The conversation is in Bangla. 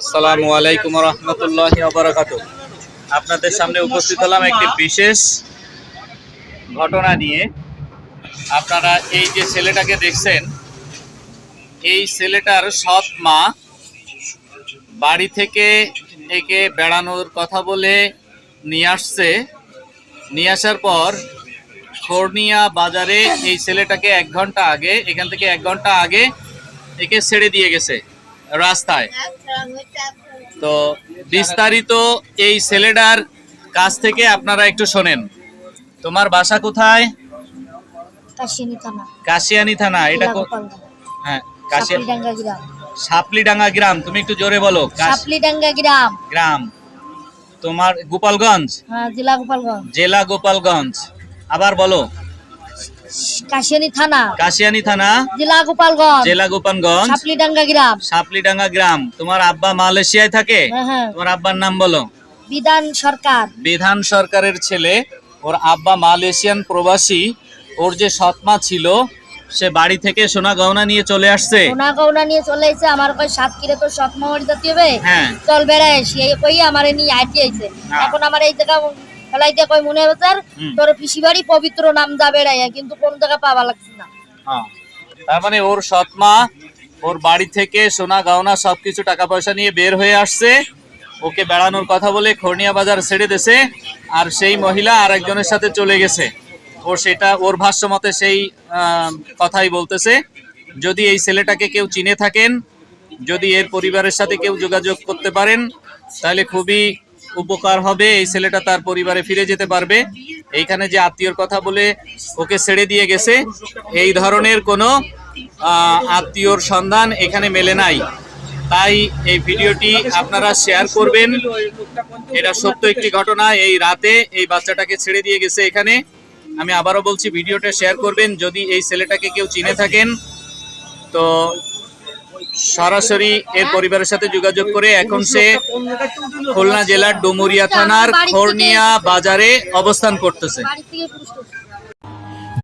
আসসালামু আলাইকুম ওয়া রাহমাতুল্লাহি ওয়া বারাকাতুহু। আপনাদের সামনে উপস্থিত হলাম একটি বিশেষ ঘটনা নিয়ে। আপনারা এই যে ছেলেটাকে দেখছেন, এই ছেলেটার সৎ মা বাড়ি থেকে একে বেড়ানোর কথা বলে নিয়ে আসছে। নিয়ে আসার পর খোরনিয়া বাজারে এই ছেলেটাকে 1 ঘন্টা আগে, এখান থেকে 1 ঘন্টা আগে একে ছেড়ে দিয়ে গেছে রাস্তায়। তো বিস্তারিত এই ছেলেটার কাছ থেকে আপনারা একটু শোনেন। তোমার বাসা কোথায়? কাশিয়ানী থানা। এটা হ্যাঁ, সাপলিডাঙ্গা গ্রাম। তুমি একটু জোরে বলো। সাপলিডাঙ্গা গ্রাম। তোমার গোপালগঞ্জ? হ্যাঁ, জেলা গোপালগঞ্জ। জেলা গোপালগঞ্জ। আবার বলো। কাশিয়ানী থানা, জেলা গোপালগঞ্জ। জেলা গোপালগঞ্জ, সাপলিডাঙ্গা গ্রাম। তোমার আব্বা মালয়েশিয়ায় থাকে? তোমার আব্বার নাম বলো। বিধান সরকারের ছেলে। ওর আব্বা মালয়েশিয়ান প্রবাসী। ওর যে সৎমা ছিল, সে বাড়ি থেকে সোনা গহনা নিয়ে চলে আসছে। আমার কই 7 কিরে তোর সৎমা বাড়ি যেতে হবে। হ্যাঁ, চল বেড়াই আসি। এই কই আমারে নিয়ে আইতে আইছে। এখন আমার এই জায়গা ফেলাই দিয়ে কই মনে হচ্ছে তোর পিসি বাড়ি পবিত্র নাম যা বেড়াই, কিন্তু কোন জায়গা পাওয়া লাগছে না। তার মানে ওর সৎমা ওর বাড়ি থেকে সোনা গহনা সবকিছু টাকা পয়সা নিয়ে বের হয়ে আসছে। ওকে বেড়ানোর কথা বলে খোরনিয়া বাজার ছেড়ে দিয়েছে। আর সেই মহিলা আরেকজনের সাথে চলে গেছে। ও সেটা ওর ভাষ্য মতে সেই কথাই বলতেছে। যদি এই ছেলেটাকে কেউ চিনে থাকেন, যদি এর পরিবারের সাথে কেউ যোগাযোগ করতে পারেন, তাহলে খুবই উপকার হবে। এই ছেলেটা তার পরিবারে ফিরে যেতে পারবে। এইখানে যে আত্মীয়র কথা বলে ওকে ছেড়ে দিয়ে গেছে, এই ধরনের কোনো আত্মীয়র সন্ধান এখানে মেলে নাই। তাই এই ভিডিওটি আপনারা শেয়ার করবেন। এটা সত্য একটি ঘটনা। এই রাতে এই বাচ্চাটাকে ছেড়ে দিয়ে গেছে এখানে। আমি আবারও বলছি, ভিডিওটা শেয়ার করবেন। যদি এই ছেলেটাকে কেউ চিনে থাকেন, তো সরাসরি এর পরিবারের সাথে যোগাযোগ করে। এখন সে খুলনা জেলার ডুমুরিয়া থানার খোরনিয়া বাজারে অবস্থান করতেছে।